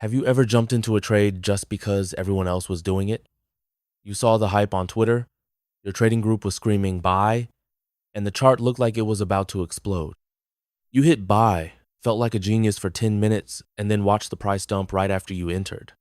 Have you ever jumped into a trade just because everyone else was doing it? You saw the hype on Twitter, your trading group was screaming buy, and the chart looked like it was about to explode. You hit buy, felt like a genius for 10 minutes, and then watched the price dump right after you entered.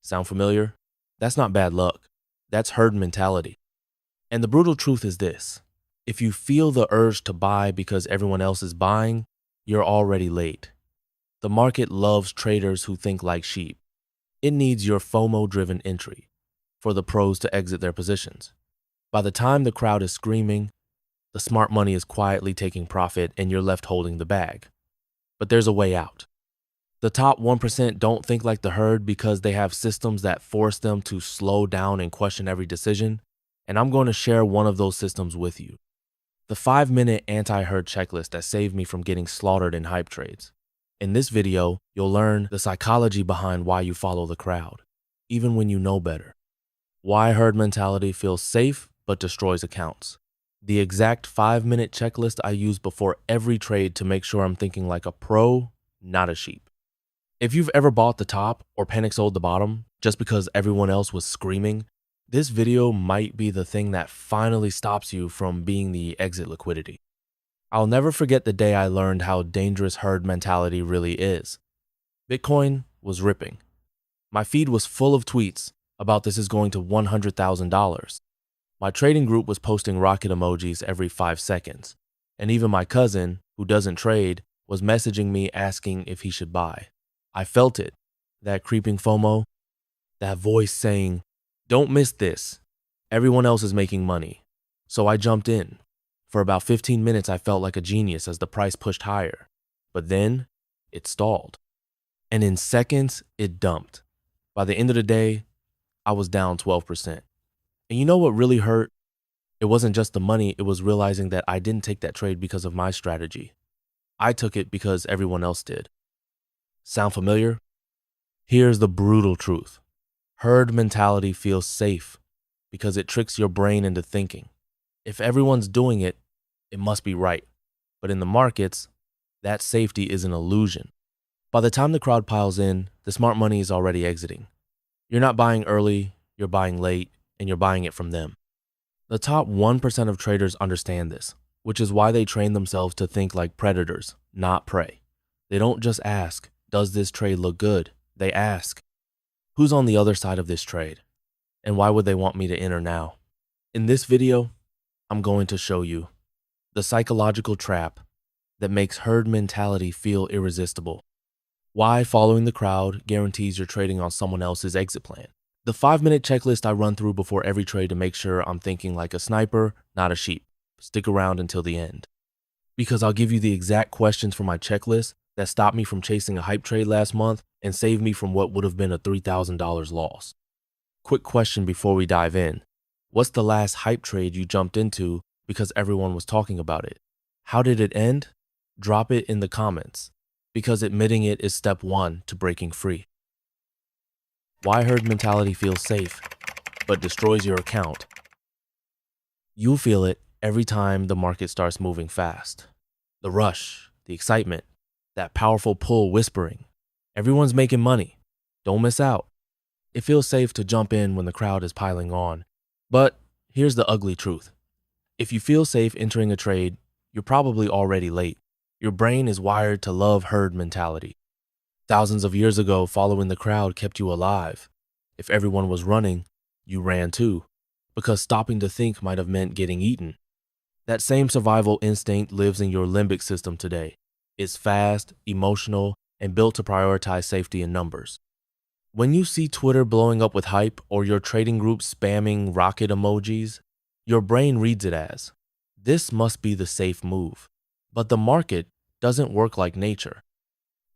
Sound familiar? That's not bad luck. That's herd mentality. And the brutal truth is this: if you feel the urge to buy because everyone else is buying, you're already late. The market loves traders who think like sheep. It needs your FOMO-driven entry for the pros to exit their positions. By the time the crowd is screaming, the smart money is quietly taking profit and you're left holding the bag. But there's a way out. The top 1% don't think like the herd because they have systems that force them to slow down and question every decision, and I'm going to share one of those systems with you. The 5-minute anti-herd checklist that saved me from getting slaughtered in hype trades. In this video, you'll learn the psychology behind why you follow the crowd, even when you know better. Why herd mentality feels safe but destroys accounts. The exact 5-minute checklist I use before every trade to make sure I'm thinking like a pro, not a sheep. If you've ever bought the top or panic sold the bottom just because everyone else was screaming, this video might be the thing that finally stops you from being the exit liquidity. I'll never forget the day I learned how dangerous herd mentality really is. Bitcoin was ripping. My feed was full of tweets about this is going to $100,000. My trading group was posting rocket emojis every 5 seconds. And even my cousin, who doesn't trade, was messaging me asking if he should buy. I felt it, that creeping FOMO, that voice saying, "Don't miss this. Everyone else is making money." So I jumped in. For about 15 minutes, I felt like a genius as the price pushed higher. But then, it stalled. And in seconds, it dumped. By the end of the day, I was down 12%. And you know what really hurt? It wasn't just the money, it was realizing that I didn't take that trade because of my strategy. I took it because everyone else did. Sound familiar? Here's the brutal truth. Herd mentality feels safe because it tricks your brain into thinking, if everyone's doing it, it must be right. But in the markets, that safety is an illusion. By the time the crowd piles in, the smart money is already exiting. You're not buying early, you're buying late, and you're buying it from them. The top 1% of traders understand this, which is why they train themselves to think like predators, not prey. They don't just ask, does this trade look good? They ask, who's on the other side of this trade? And why would they want me to enter now? In this video, I'm going to show you the psychological trap that makes herd mentality feel irresistible. Why following the crowd guarantees you're trading on someone else's exit plan. The 5-minute checklist I run through before every trade to make sure I'm thinking like a sniper, not a sheep. Stick around until the end. Because I'll give you the exact questions from my checklist that stopped me from chasing a hype trade last month and saved me from what would have been a $3,000 loss. Quick question before we dive in. What's the last hype trade you jumped into because everyone was talking about it? How did it end? Drop it in the comments, because admitting it is step 1 to breaking free. Why herd mentality feels safe, but destroys your account. You'll feel it every time the market starts moving fast. The rush, the excitement, that powerful pull whispering, everyone's making money. Don't miss out. It feels safe to jump in when the crowd is piling on. But here's the ugly truth. If you feel safe entering a trade, you're probably already late. Your brain is wired to love herd mentality. Thousands of years ago, following the crowd kept you alive. If everyone was running, you ran too, because stopping to think might have meant getting eaten. That same survival instinct lives in your limbic system today. It's fast, emotional, and built to prioritize safety in numbers. When you see Twitter blowing up with hype or your trading group spamming rocket emojis, your brain reads it as, this must be the safe move. But the market doesn't work like nature.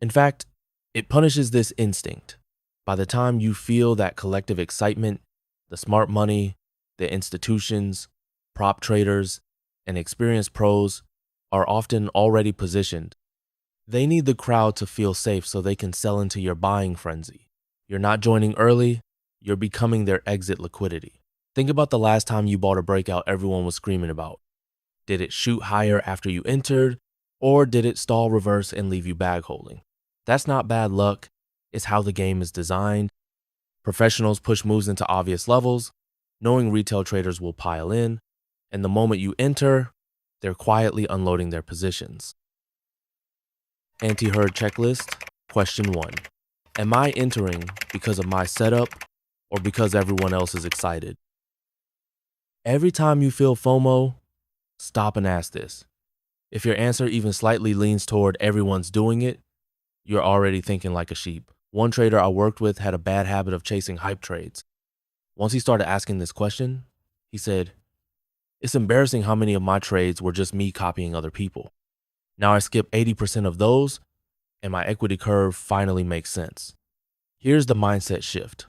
In fact, it punishes this instinct. By the time you feel that collective excitement, the smart money, the institutions, prop traders, and experienced pros are often already positioned. They need the crowd to feel safe so they can sell into your buying frenzy. You're not joining early, you're becoming their exit liquidity. Think about the last time you bought a breakout everyone was screaming about. Did it shoot higher after you entered, or did it stall reverse and leave you bag holding? That's not bad luck, It's how the game is designed. Professionals push moves into obvious levels, knowing retail traders will pile in, and the moment you enter, they're quietly unloading their positions. Anti-herd checklist. Question 1. Am I entering because of my setup or because everyone else is excited? Every time you feel FOMO, stop and ask this. If your answer even slightly leans toward everyone's doing it, you're already thinking like a sheep. One trader I worked with had a bad habit of chasing hype trades. Once he started asking this question, he said, "It's embarrassing how many of my trades were just me copying other people. Now I skip 80% of those, and my equity curve finally makes sense." Here's the mindset shift.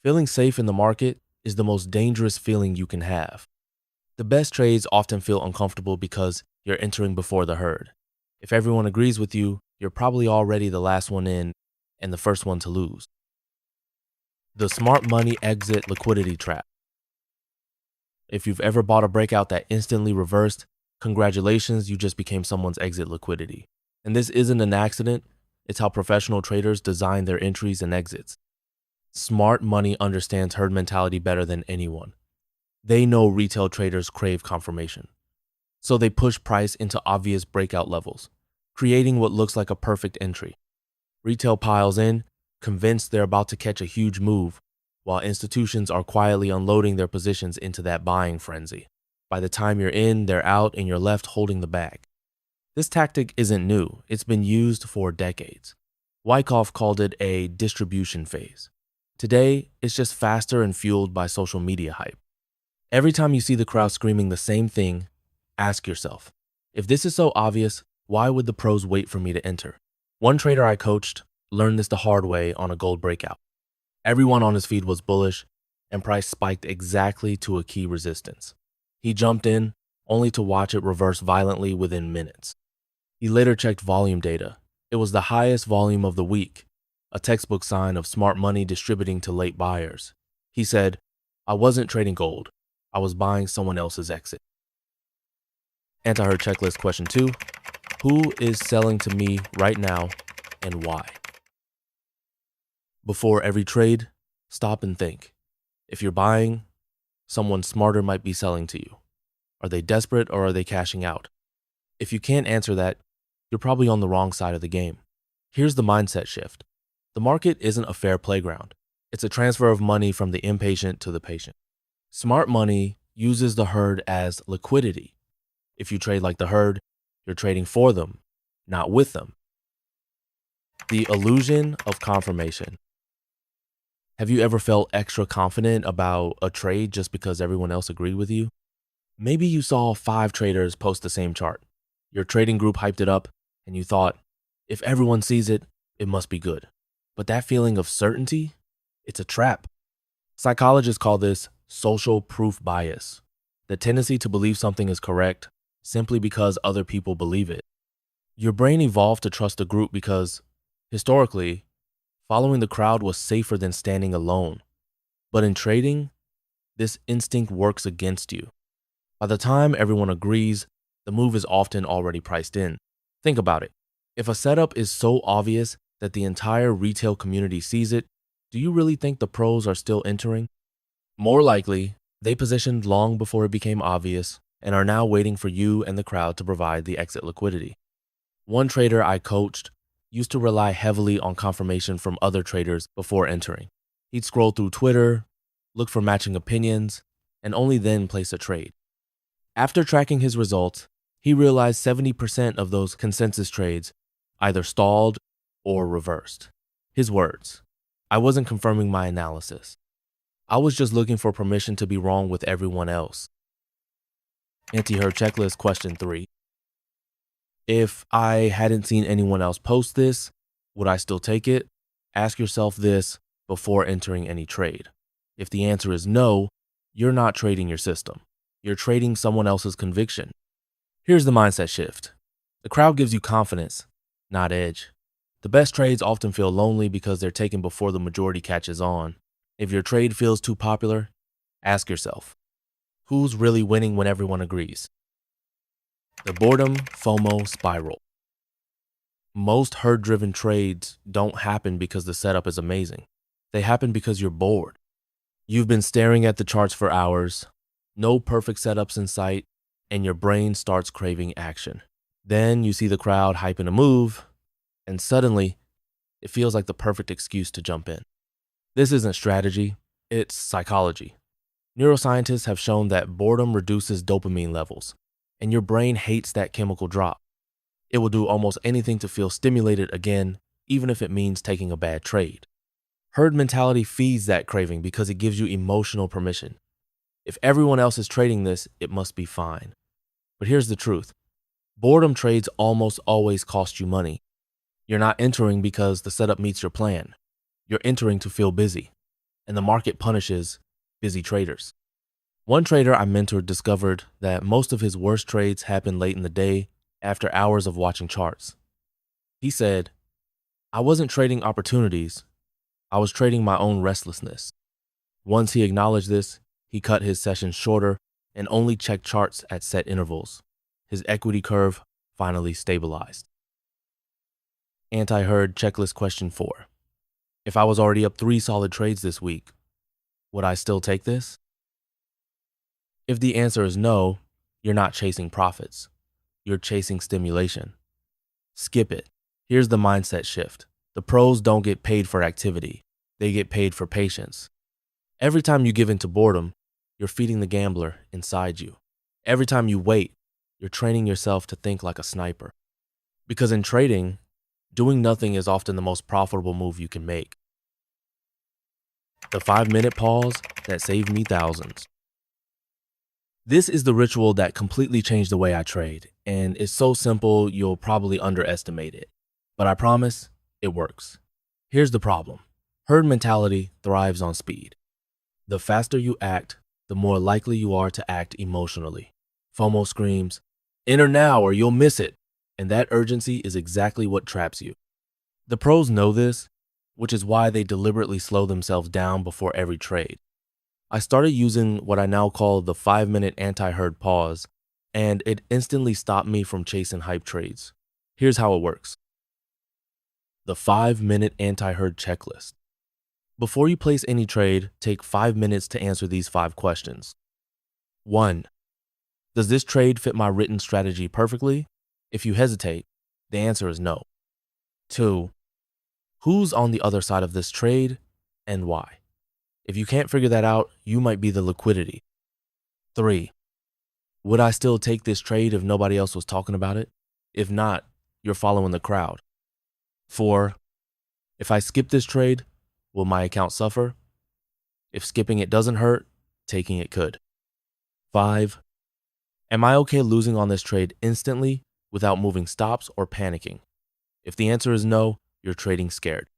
Feeling safe in the market is the most dangerous feeling you can have. The best trades often feel uncomfortable because you're entering before the herd. If everyone agrees with you, you're probably already the last one in and the first one to lose. The smart money exit liquidity trap. If you've ever bought a breakout that instantly reversed, congratulations, you just became someone's exit liquidity. And this isn't an accident, it's how professional traders design their entries and exits. Smart money understands herd mentality better than anyone. They know retail traders crave confirmation. So they push price into obvious breakout levels, creating what looks like a perfect entry. Retail piles in, convinced they're about to catch a huge move, while institutions are quietly unloading their positions into that buying frenzy. By the time you're in, they're out, and you're left holding the bag. This tactic isn't new. It's been used for decades. Wyckoff called it a distribution phase. Today, it's just faster and fueled by social media hype. Every time you see the crowd screaming the same thing, ask yourself, if this is so obvious, why would the pros wait for me to enter? One trader I coached learned this the hard way on a gold breakout. Everyone on his feed was bullish, and price spiked exactly to a key resistance. He jumped in, only to watch it reverse violently within minutes. He later checked volume data. It was the highest volume of the week, a textbook sign of smart money distributing to late buyers. He said, "I wasn't trading gold. I was buying someone else's exit." Anti-herd checklist question 2. Who is selling to me right now and why? Before every trade, stop and think. If you're buying, someone smarter might be selling to you. Are they desperate or are they cashing out? If you can't answer that, you're probably on the wrong side of the game. Here's the mindset shift. The market isn't a fair playground. It's a transfer of money from the impatient to the patient. Smart money uses the herd as liquidity. If you trade like the herd, you're trading for them, not with them. The illusion of confirmation. Have you ever felt extra confident about a trade just because everyone else agreed with you? Maybe you saw 5 traders post the same chart. Your trading group hyped it up, and you thought, if everyone sees it, it must be good. But that feeling of certainty, it's a trap. Psychologists call this social proof bias, the tendency to believe something is correct simply because other people believe it. Your brain evolved to trust a group because, historically, following the crowd was safer than standing alone. But in trading, this instinct works against you. By the time everyone agrees, the move is often already priced in. Think about it. If a setup is so obvious that the entire retail community sees it, do you really think the pros are still entering? More likely, they positioned long before it became obvious and are now waiting for you and the crowd to provide the exit liquidity. One trader I coached used to rely heavily on confirmation from other traders before entering. He'd scroll through Twitter, look for matching opinions, and only then place a trade. After tracking his results, he realized 70% of those consensus trades either stalled or reversed. His words, "I wasn't confirming my analysis. I was just looking for permission to be wrong with everyone else." Anti-herd checklist question 3. If I hadn't seen anyone else post this, would I still take it? Ask yourself this before entering any trade. If the answer is no, you're not trading your system. You're trading someone else's conviction. Here's the mindset shift. The crowd gives you confidence, not edge. The best trades often feel lonely because they're taken before the majority catches on. If your trade feels too popular, ask yourself, who's really winning when everyone agrees? The boredom FOMO spiral. Most herd-driven trades don't happen because the setup is amazing. They happen because you're bored. You've been staring at the charts for hours, no perfect setups in sight, and your brain starts craving action. Then you see the crowd hyping a move, and suddenly it feels like the perfect excuse to jump in. This isn't strategy, it's psychology. Neuroscientists have shown that boredom reduces dopamine levels, and your brain hates that chemical drop. It will do almost anything to feel stimulated again, even if it means taking a bad trade. Herd mentality feeds that craving because it gives you emotional permission. If everyone else is trading this, it must be fine. But here's the truth. Boredom trades almost always cost you money. You're not entering because the setup meets your plan. You're entering to feel busy, and the market punishes busy traders. One trader I mentored discovered that most of his worst trades happen late in the day after hours of watching charts. He said, "I wasn't trading opportunities, I was trading my own restlessness." Once he acknowledged this, he cut his sessions shorter and only checked charts at set intervals. His equity curve finally stabilized. Anti-herd checklist question 4. If I was already up 3 solid trades this week, would I still take this? If the answer is no, you're not chasing profits. You're chasing stimulation. Skip it. Here's the mindset shift. The pros don't get paid for activity. They get paid for patience. Every time you give in to boredom, you're feeding the gambler inside you. Every time you wait, you're training yourself to think like a sniper. Because in trading, doing nothing is often the most profitable move you can make. The 5-minute pause that saved me thousands. This is the ritual that completely changed the way I trade, and it's so simple you'll probably underestimate it. But I promise, it works. Here's the problem. Herd mentality thrives on speed. The faster you act, the more likely you are to act emotionally. FOMO screams, "Enter now or you'll miss it," and that urgency is exactly what traps you. The pros know this, which is why they deliberately slow themselves down before every trade. I started using what I now call the 5-minute anti-herd pause, and it instantly stopped me from chasing hype trades. Here's how it works. The 5-minute anti-herd checklist. Before you place any trade, take 5 minutes to answer these 5 questions. 1. Does this trade fit my written strategy perfectly? If you hesitate, the answer is no. 2. Who's on the other side of this trade and why? If you can't figure that out, you might be the liquidity. 3. Would I still take this trade if nobody else was talking about it? If not, you're following the crowd. 4. If I skip this trade, will my account suffer? If skipping it doesn't hurt, taking it could. 5. Am I okay losing on this trade instantly without moving stops or panicking? If the answer is no, you're trading scared.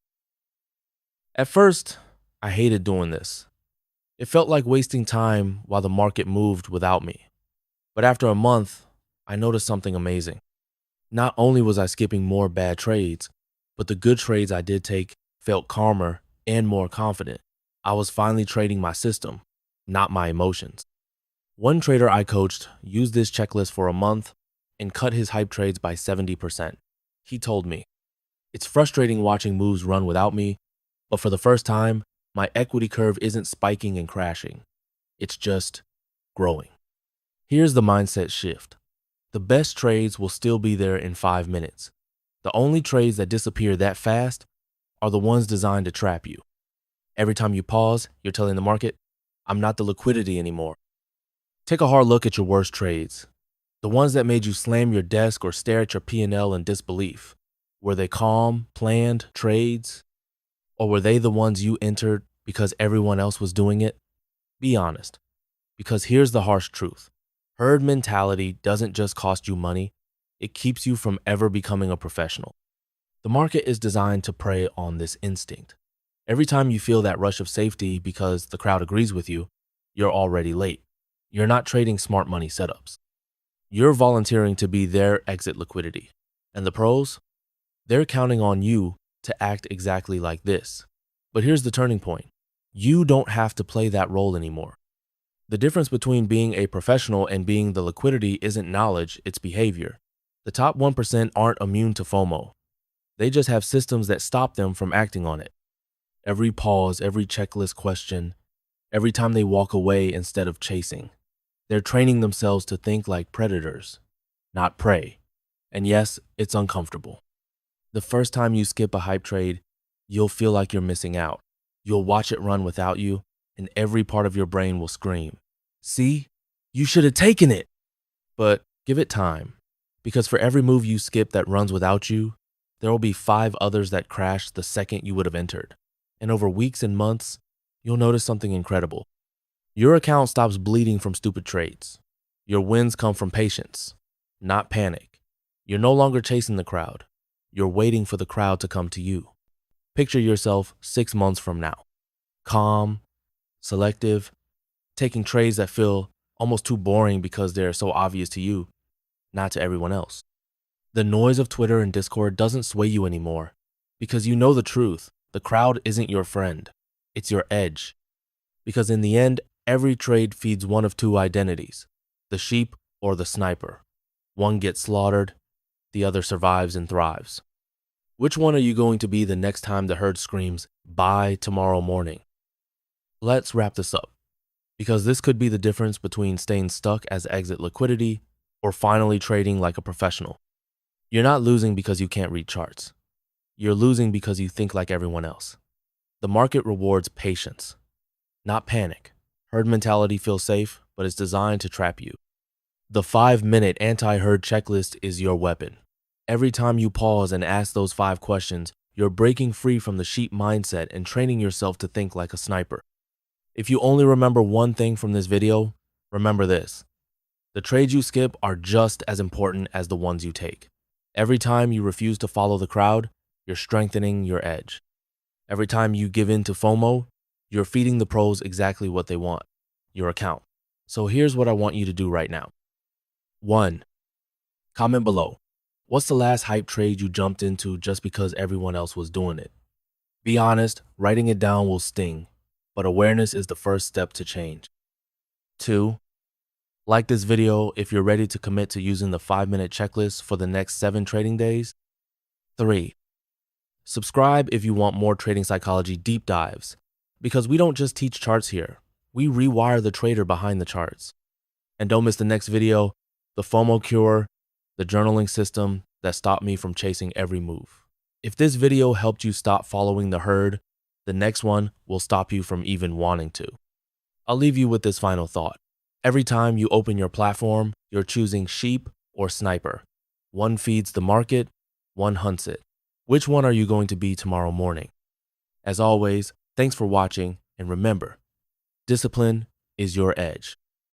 At first, I hated doing this. It felt like wasting time while the market moved without me. But after a month, I noticed something amazing. Not only was I skipping more bad trades, but the good trades I did take felt calmer and more confident. I was finally trading my system, not my emotions. One trader I coached used this checklist for a month and cut his hype trades by 70%. He told me, "It's frustrating watching moves run without me, but for the first time, my equity curve isn't spiking and crashing. It's just growing." Here's the mindset shift. The best trades will still be there in 5 minutes. The only trades that disappear that fast are the ones designed to trap you. Every time you pause, you're telling the market, "I'm not the liquidity anymore." Take a hard look at your worst trades. The ones that made you slam your desk or stare at your P&L in disbelief. Were they calm, planned trades? Or were they the ones you entered because everyone else was doing it? Be honest, because here's the harsh truth. Herd mentality doesn't just cost you money, it keeps you from ever becoming a professional. The market is designed to prey on this instinct. Every time you feel that rush of safety because the crowd agrees with you, you're already late. You're not trading smart money setups. You're volunteering to be their exit liquidity. And the pros? They're counting on you to act exactly like this. But here's the turning point. You don't have to play that role anymore. The difference between being a professional and being the liquidity isn't knowledge, it's behavior. The top 1% aren't immune to FOMO. They just have systems that stop them from acting on it. Every pause, every checklist question, every time they walk away instead of chasing. They're training themselves to think like predators, not prey. And yes, it's uncomfortable. The first time you skip a hype trade, you'll feel like you're missing out. You'll watch it run without you, and every part of your brain will scream, "See, you should have taken it." But give it time, because for every move you skip that runs without you, there will be 5 others that crash the second you would have entered. And over weeks and months, you'll notice something incredible. Your account stops bleeding from stupid trades. Your wins come from patience, not panic. You're no longer chasing the crowd. You're waiting for the crowd to come to you. Picture yourself 6 months from now. Calm, selective, taking trades that feel almost too boring because they're so obvious to you, not to everyone else. The noise of Twitter and Discord doesn't sway you anymore because you know the truth. The crowd isn't your friend. It's your edge. Because in the end, every trade feeds one of 2 identities, the sheep or the sniper. One gets slaughtered, the other survives and thrives. Which one are you going to be the next time the herd screams, "Buy tomorrow morning"? Let's wrap this up, because this could be the difference between staying stuck as exit liquidity or finally trading like a professional. You're not losing because you can't read charts. You're losing because you think like everyone else. The market rewards patience, not panic. Herd mentality feels safe, but it's designed to trap you. The 5-minute anti-herd checklist is your weapon. Every time you pause and ask those 5 questions, you're breaking free from the sheep mindset and training yourself to think like a sniper. If you only remember one thing from this video, remember this. The trades you skip are just as important as the ones you take. Every time you refuse to follow the crowd, you're strengthening your edge. Every time you give in to FOMO, you're feeding the pros exactly what they want, your account. So here's what I want you to do right now. 1. Comment below. What's the last hype trade you jumped into just because everyone else was doing it? Be honest, writing it down will sting, but awareness is the first step to change. 2. Like this video if you're ready to commit to using the 5-minute checklist for the next 7 trading days. 3. Subscribe if you want more trading psychology deep dives, because we don't just teach charts here. We rewire the trader behind the charts. And don't miss the next video, the FOMO cure, the journaling system that stopped me from chasing every move. If this video helped you stop following the herd, the next one will stop you from even wanting to. I'll leave you with this final thought. Every time you open your platform, you're choosing sheep or sniper. One feeds the market, one hunts it. Which one are you going to be tomorrow morning? As always, thanks for watching, and remember, discipline is your edge.